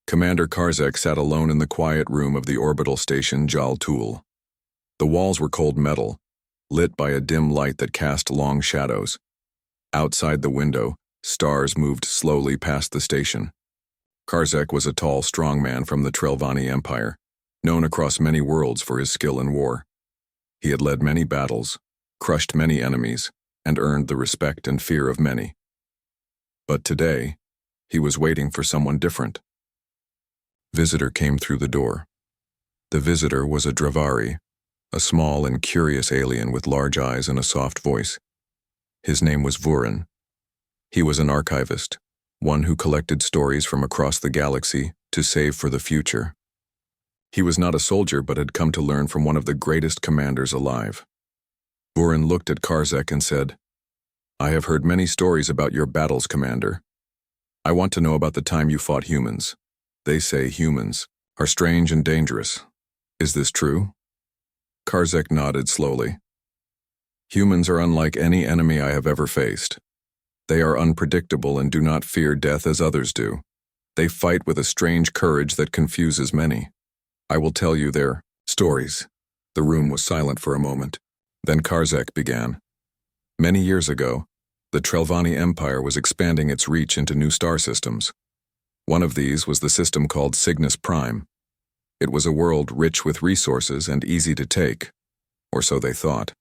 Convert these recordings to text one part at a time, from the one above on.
Commander Karzek sat alone in the quiet room of the orbital station Jal Tul. The walls were cold metal, lit by a dim light that cast long shadows. Outside the window, stars moved slowly past the station. Karzek was a tall, strong man from the Trelvani Empire, known across many worlds for his skill in war. He had led many battles, crushed many enemies, and earned the respect and fear of many. But today, he was waiting for someone different. Visitor came through the door. The visitor was a Dravari, a small and curious alien with large eyes and a soft voice. His name was Vurin. He was an archivist, one who collected stories from across the galaxy to save for the future. He was not a soldier but had come to learn from one of the greatest commanders alive. Vurin looked at Karzek and said, "I have heard many stories about your battles, Commander. I want to know about the time you fought humans. They say humans are strange and dangerous. Is this true?" Karzek nodded slowly. "Humans are unlike any enemy I have ever faced. They are unpredictable and do not fear death as others do. They fight with a strange courage that confuses many. I will tell you their stories." The room was silent for a moment. Then Karzek began. Many years ago, the Trelvani Empire was expanding its reach into new star systems. One of these was the system called Cygnus Prime. It was a world rich with resources and easy to take, or so they thought.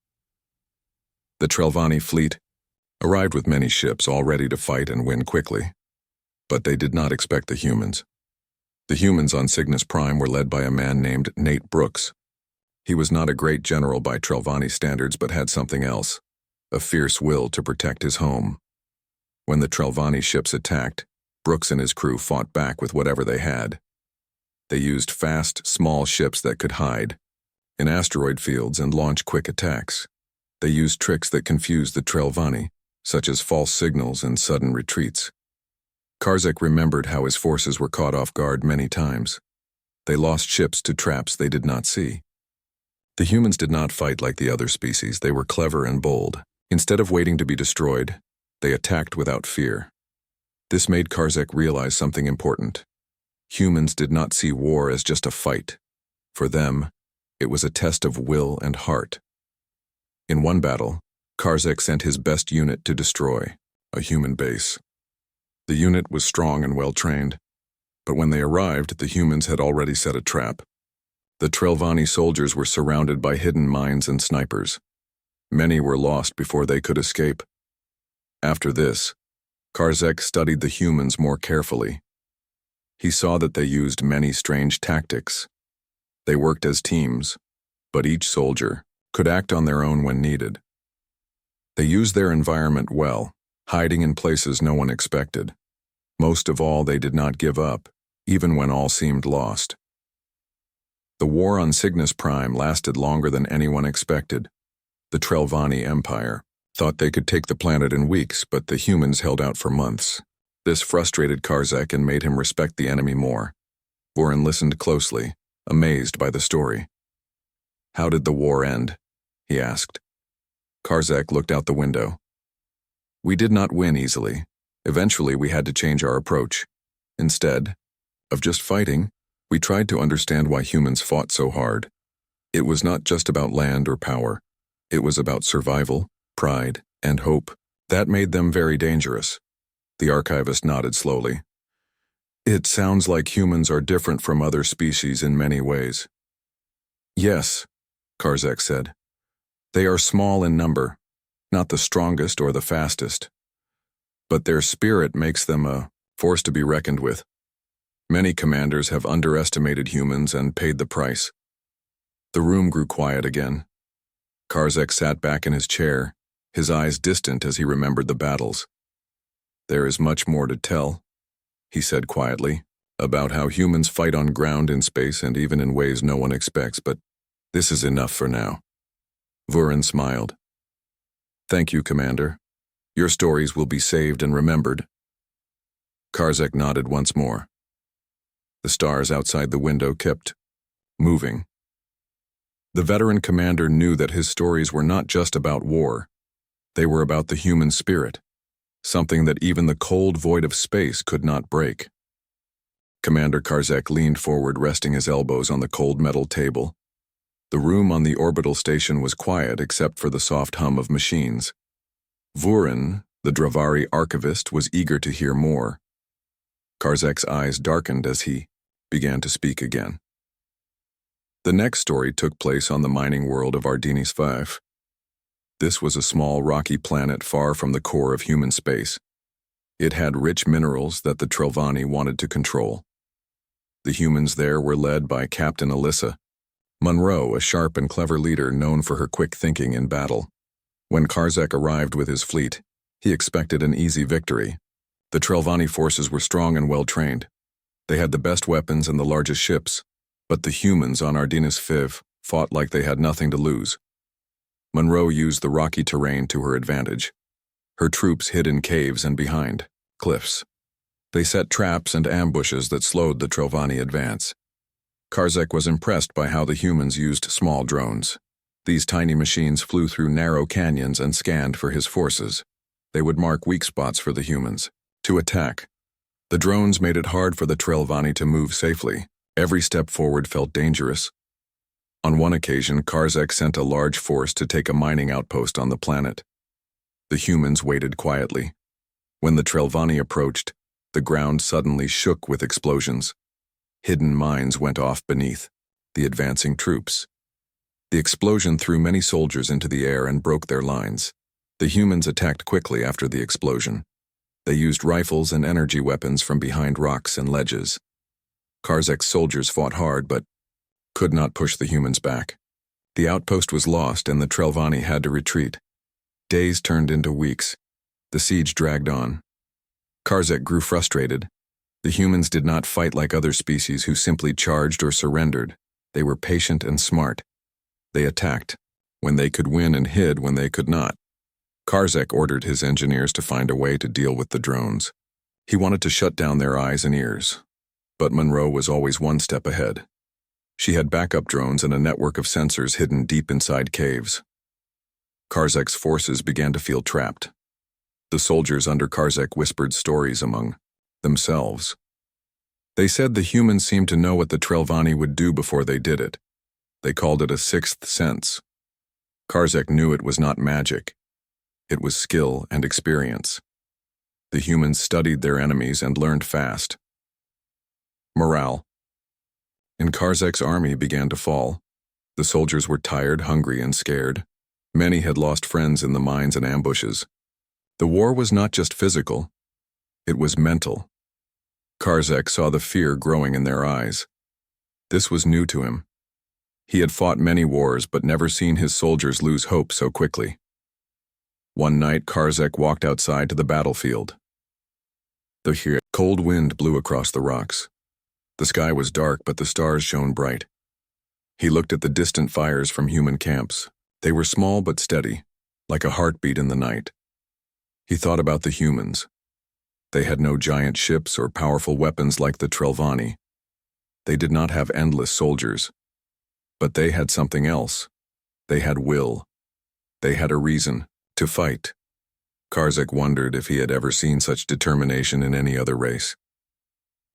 The Trelvani fleet arrived with many ships all ready to fight and win quickly. But they did not expect the humans. The humans on Cygnus Prime were led by a man named Nate Brooks. He was not a great general by Trelvani standards but had something else, a fierce will to protect his home. When the Trelvani ships attacked, Brooks and his crew fought back with whatever they had. They used fast, small ships that could hide in asteroid fields and launch quick attacks. They used tricks that confused the Trelvani, such as false signals and sudden retreats. Karzek remembered how his forces were caught off guard many times. They lost ships to traps they did not see. The humans did not fight like the other species. They were clever and bold. Instead of waiting to be destroyed, they attacked without fear. This made Karzek realize something important. Humans did not see war as just a fight. For them, it was a test of will and heart. In one battle, Karzek sent his best unit to destroy a human base. The unit was strong and well-trained, but when they arrived, the humans had already set a trap. The Trelvani soldiers were surrounded by hidden mines and snipers. Many were lost before they could escape. After this, Karzek studied the humans more carefully. He saw that they used many strange tactics. They worked as teams, but each soldier could act on their own when needed. They used their environment well, hiding in places no one expected. Most of all, they did not give up, even when all seemed lost. The war on Cygnus Prime lasted longer than anyone expected. The Trelvani Empire thought they could take the planet in weeks, but the humans held out for months. This frustrated Karzek and made him respect the enemy more. Vurin listened closely, amazed by the story. "How did the war end?" he asked. Karzek looked out the window. "We did not win easily. Eventually, we had to change our approach. Instead of just fighting, we tried to understand why humans fought so hard. It was not just about land or power. It was about survival, pride, and hope. That made them very dangerous." The archivist nodded slowly. "It sounds like humans are different from other species in many ways." "Yes," Karzek said. "They are small in number, not the strongest or the fastest. But their spirit makes them a force to be reckoned with. Many commanders have underestimated humans and paid the price." The room grew quiet again. Karzek sat back in his chair, his eyes distant as he remembered the battles. "There is much more to tell," he said quietly, "about how humans fight on ground in space and even in ways no one expects, but this is enough for now." Vurin smiled. "Thank you, Commander. Your stories will be saved and remembered." Karzek nodded once more. The stars outside the window kept moving. The veteran commander knew that his stories were not just about war. They were about the human spirit, something that even the cold void of space could not break. Commander Karzek leaned forward, resting his elbows on the cold metal table. The room on the orbital station was quiet except for the soft hum of machines. Vurin, the Dravari archivist, was eager to hear more. Karzek's eyes darkened as he began to speak again. The next story took place on the mining world of Ardinis 5. This was a small rocky planet far from the core of human space. It had rich minerals that the Trilvani wanted to control. The humans there were led by Captain Alyssa Monroe, a sharp and clever leader known for her quick thinking in battle. When Karzek arrived with his fleet, he expected an easy victory. The Trilvani forces were strong and well-trained. They had the best weapons and the largest ships, but the humans on Ardinis 5 fought like they had nothing to lose. Monroe used the rocky terrain to her advantage. Her troops hid in caves and behind cliffs. They set traps and ambushes that slowed the Trilvani advance. Karzek was impressed by how the humans used small drones. These tiny machines flew through narrow canyons and scanned for his forces. They would mark weak spots for the humans to attack. The drones made it hard for the Trilvani to move safely. Every step forward felt dangerous. On one occasion, Karzek sent a large force to take a mining outpost on the planet. The humans waited quietly. When the Trilvani approached, the ground suddenly shook with explosions. Hidden mines went off beneath the advancing troops. The explosion threw many soldiers into the air and broke their lines. The humans attacked quickly after the explosion. They used rifles and energy weapons from behind rocks and ledges. Karzek's soldiers fought hard but could not push the humans back. The outpost was lost and the Trilvani had to retreat. Days turned into weeks. The siege dragged on. Karzek grew frustrated. The humans did not fight like other species who simply charged or surrendered. They were patient and smart. They attacked when they could win and hid when they could not. Karzek ordered his engineers to find a way to deal with the drones. He wanted to shut down their eyes and ears. But Monroe was always one step ahead. She had backup drones and a network of sensors hidden deep inside caves. Karzek's forces began to feel trapped. The soldiers under Karzek whispered stories among themselves. They said the humans seemed to know what the Trilvani would do before they did it. They called it a sixth sense. Karzek knew it was not magic. It was skill and experience. The humans studied their enemies and learned fast. Morale in Karzek's army began to fall. The soldiers were tired, hungry, and scared. Many had lost friends in the mines and ambushes. The war was not just physical, it was mental. Karzek saw the fear growing in their eyes. This was new to him. He had fought many wars but never seen his soldiers lose hope so quickly. One night, Karzek walked outside to the battlefield. The cold wind blew across the rocks. The sky was dark, but the stars shone bright. He looked at the distant fires from human camps. They were small but steady, like a heartbeat in the night. He thought about the humans. They had no giant ships or powerful weapons like the Trilvani. They did not have endless soldiers. But they had something else. They had will. They had a reason to fight. Karzek wondered if he had ever seen such determination in any other race.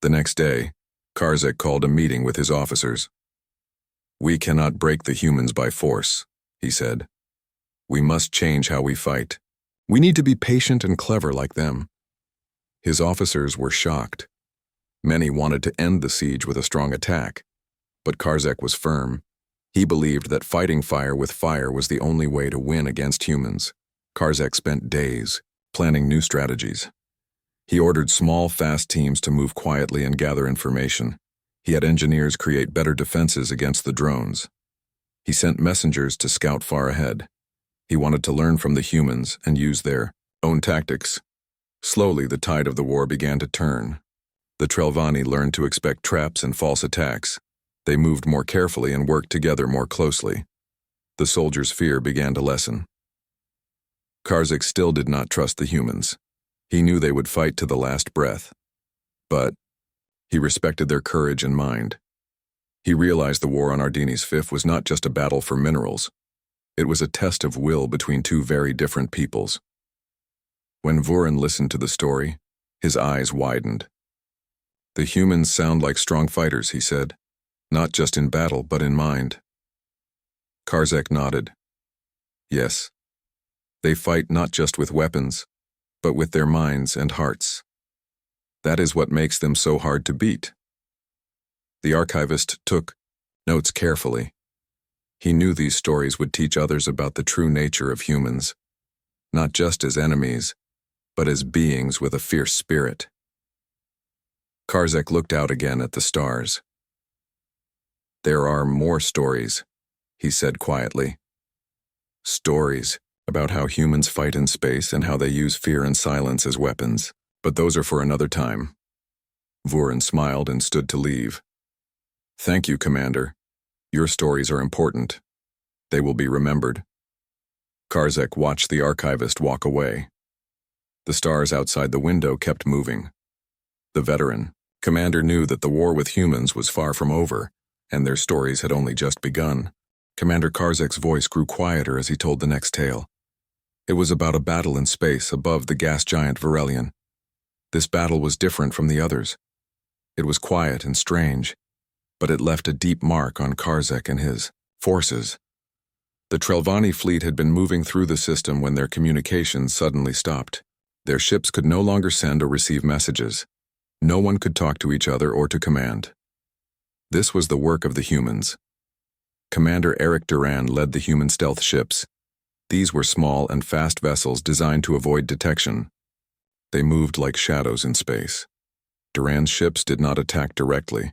The next day, Karzek called a meeting with his officers. "We cannot break the humans by force," he said. "We must change how we fight. We need to be patient and clever like them." His officers were shocked. Many wanted to end the siege with a strong attack, but Karzek was firm. He believed that fighting fire with fire was the only way to win against humans. Karzek spent days planning new strategies. He ordered small, fast teams to move quietly and gather information. He had engineers create better defenses against the drones. He sent messengers to scout far ahead. He wanted to learn from the humans and use their own tactics. Slowly, the tide of the war began to turn. The Trilvani learned to expect traps and false attacks. They moved more carefully and worked together more closely. The soldiers' fear began to lessen. Karzek still did not trust the humans. He knew they would fight to the last breath. But he respected their courage and mind. He realized the war on Ardinis 5 was not just a battle for minerals. It was a test of will between two very different peoples. When Vurin listened to the story, his eyes widened. The humans sound like strong fighters, he said. Not just in battle, but in mind. Karzek nodded. Yes. They fight not just with weapons, but with their minds and hearts. That is what makes them so hard to beat. The archivist took notes carefully. He knew these stories would teach others about the true nature of humans, not just as enemies, but as beings with a fierce spirit. Karzek looked out again at the stars. There are more stories, he said quietly. Stories about how humans fight in space and how they use fear and silence as weapons, but those are for another time. Vuren smiled and stood to leave. Thank you, Commander. Your stories are important. They will be remembered. Karzek watched the archivist walk away. The stars outside the window kept moving. The veteran, Commander, knew that the war with humans was far from over, and their stories had only just begun. Commander Karzek's voice grew quieter as he told the next tale. It was about a battle in space above the gas giant Varelion. This battle was different from the others. It was quiet and strange, but it left a deep mark on Karzek and his forces. The Trelvani fleet had been moving through the system when their communications suddenly stopped. Their ships could no longer send or receive messages. No one could talk to each other or to command. This was the work of the humans. Commander Eric Duran led the human stealth ships. These were small and fast vessels designed to avoid detection. They moved like shadows in space. Duran's ships did not attack directly.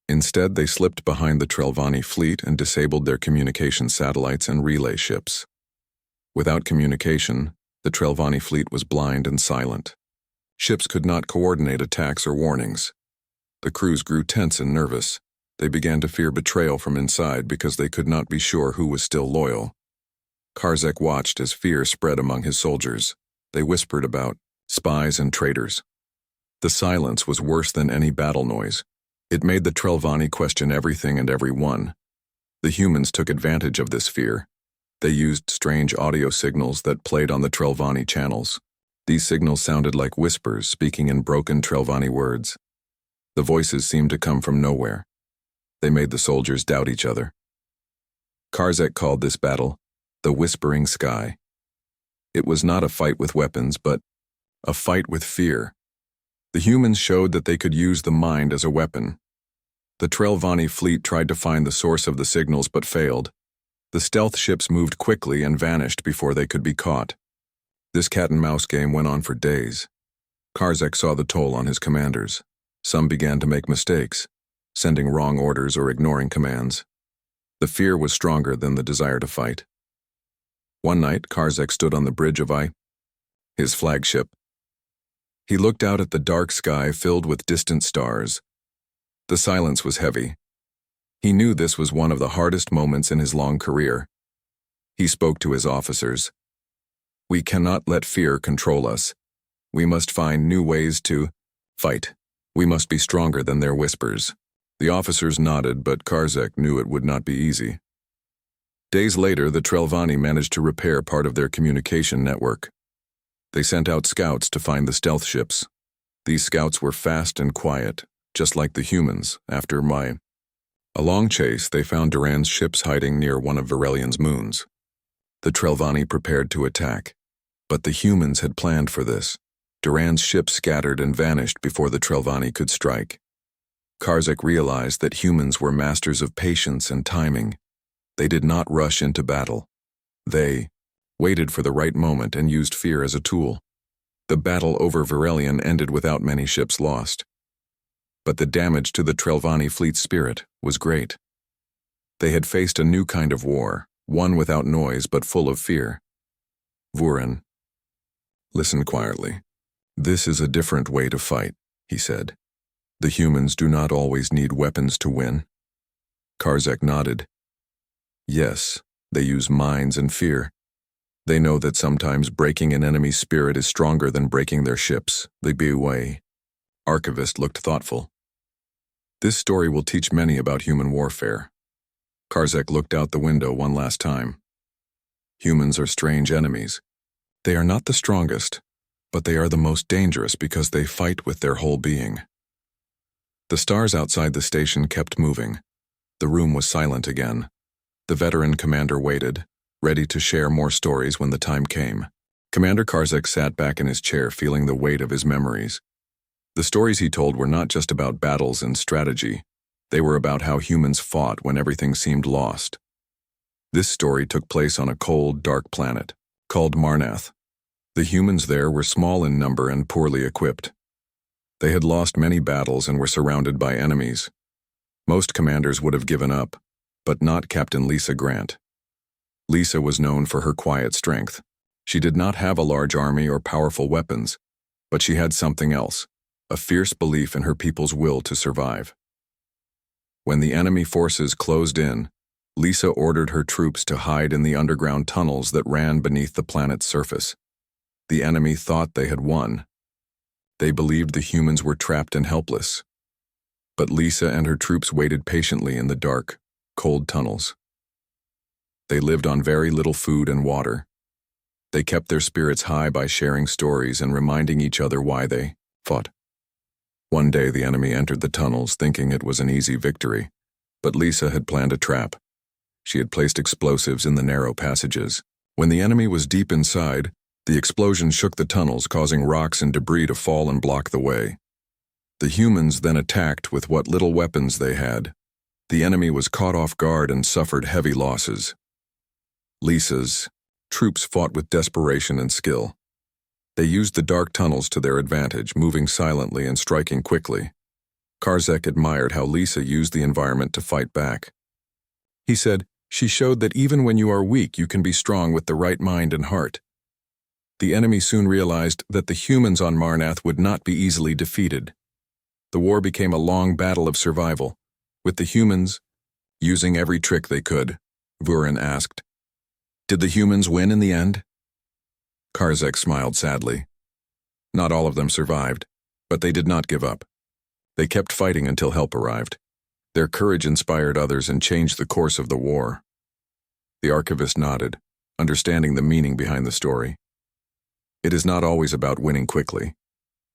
Instead, they slipped behind the Trelvani fleet and disabled their communication satellites and relay ships. Without communication, the Trelvani fleet was blind and silent. Ships could not coordinate attacks or warnings. The crews grew tense and nervous. They began to fear betrayal from inside because they could not be sure who was still loyal. Karzek watched as fear spread among his soldiers. They whispered about spies and traitors. The silence was worse than any battle noise. It made the Trelvani question everything and everyone. The humans took advantage of this fear. They used strange audio signals that played on the Trelvani channels. These signals sounded like whispers speaking in broken Trelvani words. The voices seemed to come from nowhere. They made the soldiers doubt each other. Karzek called this battle the Whispering Sky. It was not a fight with weapons, but a fight with fear. The humans showed that they could use the mind as a weapon. The Trelvani fleet tried to find the source of the signals but failed. The stealth ships moved quickly and vanished before they could be caught. This cat-and-mouse game went on for days. Karzek saw the toll on his commanders. Some began to make mistakes, sending wrong orders or ignoring commands. The fear was stronger than the desire to fight. One night, Karzek stood on the bridge of his flagship. He looked out at the dark sky filled with distant stars. The silence was heavy. He knew this was one of the hardest moments in his long career. He spoke to his officers. We cannot let fear control us. We must find new ways to fight. We must be stronger than their whispers. The officers nodded, but Karzek knew it would not be easy. Days later, the Trelvani managed to repair part of their communication network. They sent out scouts to find the stealth ships. These scouts were fast and quiet, just like the humans. After a long chase, they found Duran's ships hiding near one of Varelion's moons. The Trelvani prepared to attack, but the humans had planned for this. Duran's ships scattered and vanished before the Trelvani could strike. Karzek realized that humans were masters of patience and timing. They did not rush into battle. They waited for the right moment and used fear as a tool. The battle over Varelion ended without many ships lost. But the damage to the Trelvani fleet's spirit was great. They had faced a new kind of war, one without noise but full of fear. Vuren, listen quietly. This is a different way to fight, he said. The humans do not always need weapons to win. Karzek nodded. Yes, they use minds and fear. They know that sometimes breaking an enemy's spirit is stronger than breaking their ships. They be away. Archivist looked thoughtful. This story will teach many about human warfare. Karzek looked out the window one last time. Humans are strange enemies. They are not the strongest, but they are the most dangerous because they fight with their whole being. The stars outside the station kept moving. The room was silent again. The veteran commander waited, ready to share more stories when the time came. Commander Karzek sat back in his chair, feeling the weight of his memories. The stories he told were not just about battles and strategy. They were about how humans fought when everything seemed lost. This story took place on a cold, dark planet called Marnath. The humans there were small in number and poorly equipped. They had lost many battles and were surrounded by enemies. Most commanders would have given up, but not Captain Lisa Grant. Lisa was known for her quiet strength. She did not have a large army or powerful weapons, but she had something else, a fierce belief in her people's will to survive. When the enemy forces closed in, Lisa ordered her troops to hide in the underground tunnels that ran beneath the planet's surface. The enemy thought they had won. They believed the humans were trapped and helpless. But Lisa and her troops waited patiently in the dark, cold tunnels. They lived on very little food and water. They kept their spirits high by sharing stories and reminding each other why they fought. One day the enemy entered the tunnels thinking it was an easy victory, but Lisa had planned a trap. She had placed explosives in the narrow passages. When the enemy was deep inside, the explosion shook the tunnels, causing rocks and debris to fall and block the way. The humans then attacked with what little weapons they had. The enemy was caught off guard and suffered heavy losses. Lisa's troops fought with desperation and skill. They used the dark tunnels to their advantage, moving silently and striking quickly. Karzek admired how Lisa used the environment to fight back. He said, "She showed that even when you are weak, you can be strong with the right mind and heart." The enemy soon realized that the humans on Marnath would not be easily defeated. The war became a long battle of survival, with the humans using every trick they could. Vurin asked, "Did the humans win in the end?" Karzek smiled sadly. Not all of them survived, but they did not give up. They kept fighting until help arrived. Their courage inspired others and changed the course of the war. The archivist nodded, understanding the meaning behind the story. It is not always about winning quickly.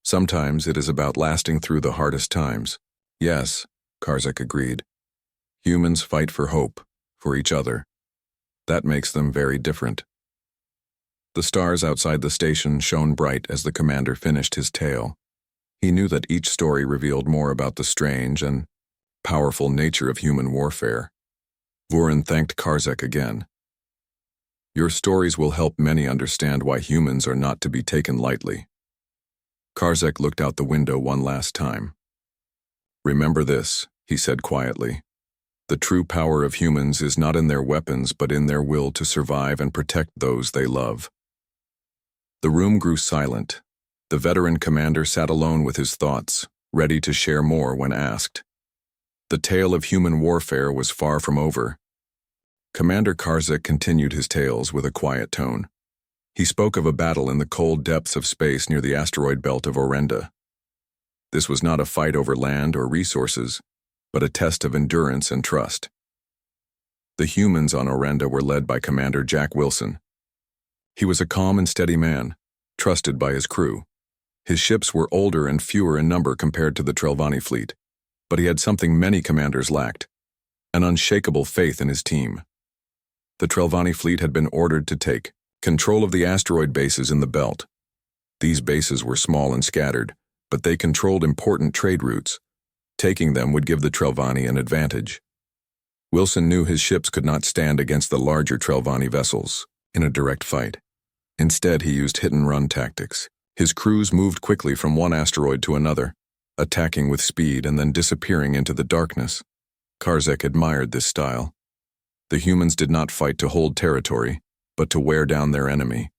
Sometimes it is about lasting through the hardest times. Yes, Karzek agreed. Humans fight for hope, for each other. That makes them very different. The stars outside the station shone bright as the commander finished his tale. He knew that each story revealed more about the strange and powerful nature of human warfare. Vurin thanked Karzek again. "Your stories will help many understand why humans are not to be taken lightly." Karzek looked out the window one last time. "Remember this," he said quietly. "The true power of humans is not in their weapons but in their will to survive and protect those they love." The room grew silent. The veteran commander sat alone with his thoughts, ready to share more when asked. The tale of human warfare was far from over. Commander Karzek continued his tales with a quiet tone. He spoke of a battle in the cold depths of space near the asteroid belt of Orenda. This was not a fight over land or resources, but a test of endurance and trust. The humans on Orenda were led by Commander Jack Wilson. He was a calm and steady man, trusted by his crew. His ships were older and fewer in number compared to the Trelvani fleet, but he had something many commanders lacked: an unshakable faith in his team. The Trelvani fleet had been ordered to take control of the asteroid bases in the belt. These bases were small and scattered, but they controlled important trade routes. Taking them would give the Trelvani an advantage. Wilson knew his ships could not stand against the larger Trelvani vessels in a direct fight. Instead, he used hit-and-run tactics. His crews moved quickly from one asteroid to another, attacking with speed and then disappearing into the darkness. Karzek admired this style. The humans did not fight to hold territory, but to wear down their enemy.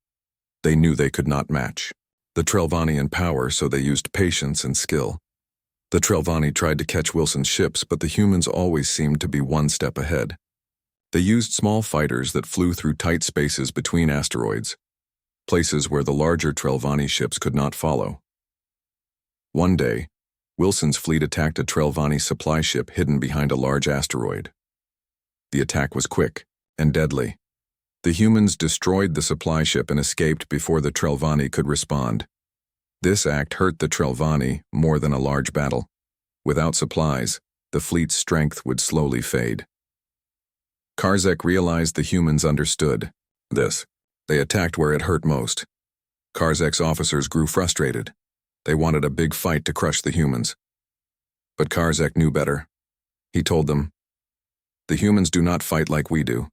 They knew they could not match the Trelvani in power, so they used patience and skill. The Trelvani tried to catch Wilson's ships, but the humans always seemed to be one step ahead. They used small fighters that flew through tight spaces between asteroids, places where the larger Trelvani ships could not follow. One day, Wilson's fleet attacked a Trelvani supply ship hidden behind a large asteroid. The attack was quick and deadly. The humans destroyed the supply ship and escaped before the Trelvani could respond. This act hurt the Trelvani more than a large battle. Without supplies, the fleet's strength would slowly fade. Karzek realized the humans understood this. They attacked where it hurt most. Karzek's officers grew frustrated. They wanted a big fight to crush the humans. But Karzek knew better. He told them, "The humans do not fight like we do.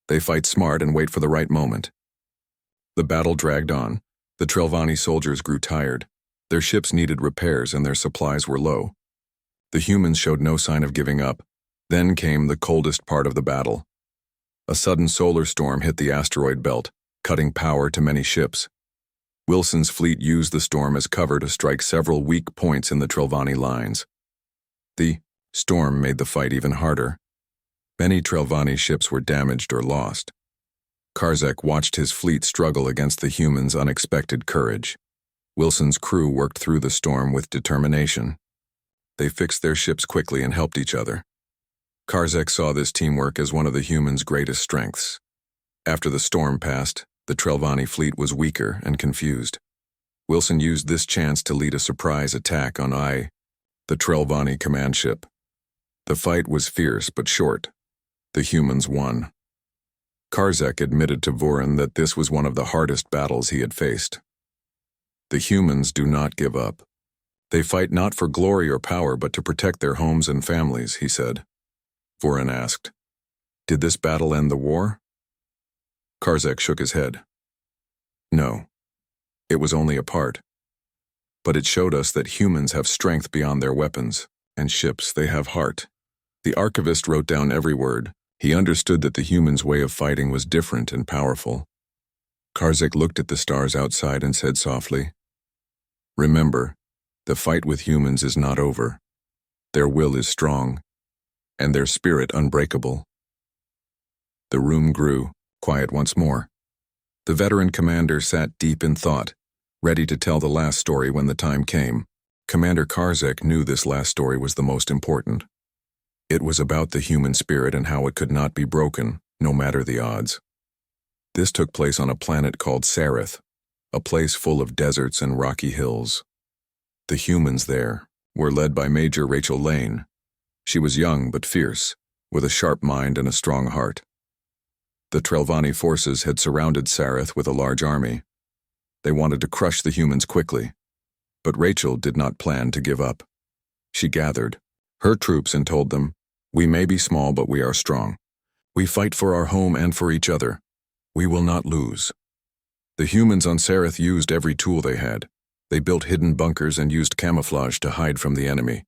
They fight smart and wait for the right moment." The battle dragged on. The Trelvani soldiers grew tired. Their ships needed repairs and their supplies were low. The humans showed no sign of giving up. Then came the coldest part of the battle. A sudden solar storm hit the asteroid belt, cutting power to many ships. Wilson's fleet used the storm as cover to strike several weak points in the Trelvani lines. The storm made the fight even harder. Many Trelvani ships were damaged or lost. Karzek watched his fleet struggle against the humans' unexpected courage. Wilson's crew worked through the storm with determination. They fixed their ships quickly and helped each other. Karzek saw this teamwork as one of the humans' greatest strengths. After the storm passed, the Trelvani fleet was weaker and confused. Wilson used this chance to lead a surprise attack on the Trelvani command ship. The fight was fierce but short. The humans won. Karzek admitted to Vorin that this was one of the hardest battles he had faced. The humans do not give up. They fight not for glory or power but to protect their homes and families, he said. Vorin asked, "Did this battle end the war?" Karzek shook his head. "No. It was only a part. But it showed us that humans have strength beyond their weapons, and ships, they have heart." The archivist wrote down every word. He understood that the humans' way of fighting was different and powerful. Karzek looked at the stars outside and said softly, "Remember, the fight with humans is not over. Their will is strong, and their spirit unbreakable." The room grew quiet once more. The veteran commander sat deep in thought, ready to tell the last story when the time came. Commander Karzek knew this last story was the most important. It was about the human spirit and how it could not be broken, no matter the odds. This took place on a planet called Sareth, a place full of deserts and rocky hills. The humans there were led by Major Rachel Lane. She was young but fierce, with a sharp mind and a strong heart. The Trelvani forces had surrounded Sareth with a large army. They wanted to crush the humans quickly, but Rachel did not plan to give up. She gathered her troops and told them, "We may be small, but we are strong. We fight for our home and for each other. We will not lose." The humans on Sareth used every tool they had. They built hidden bunkers and used camouflage to hide from the enemy.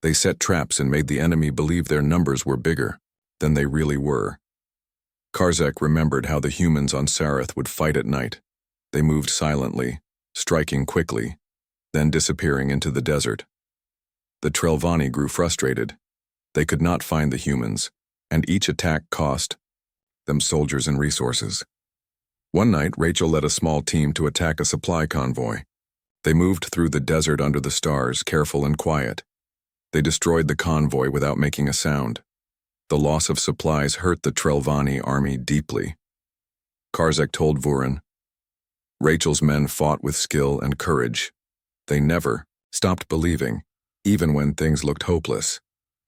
They set traps and made the enemy believe their numbers were bigger than they really were. Karzek remembered how the humans on Sareth would fight at night. They moved silently, striking quickly, then disappearing into the desert. The Trelvani grew frustrated. They could not find the humans, and each attack cost them soldiers and resources. One night, Rachel led a small team to attack a supply convoy. They moved through the desert under the stars, careful and quiet. They destroyed the convoy without making a sound. The loss of supplies hurt the Trelvani army deeply. Karzek told Vorin, "Rachel's men fought with skill and courage. They never stopped believing, even when things looked hopeless."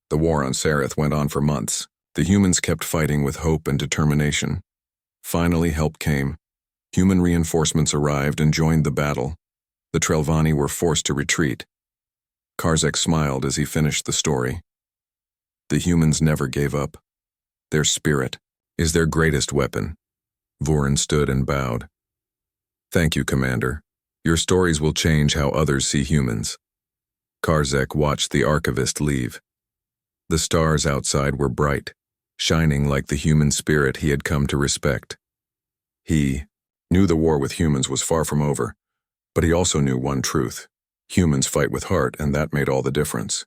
The war on Sareth went on for months. The humans kept fighting with hope and determination. Finally, help came. Human reinforcements arrived and joined the battle. The Trelvani were forced to retreat. Karzek smiled as he finished the story. The humans never gave up. Their spirit is their greatest weapon. Vorin stood and bowed. "Thank you, Commander. Your stories will change how others see humans." Karzek watched the archivist leave. The stars outside were bright, shining like the human spirit he had come to respect. He knew the war with humans was far from over, but he also knew one truth. Humans fight with heart, and that made all the difference.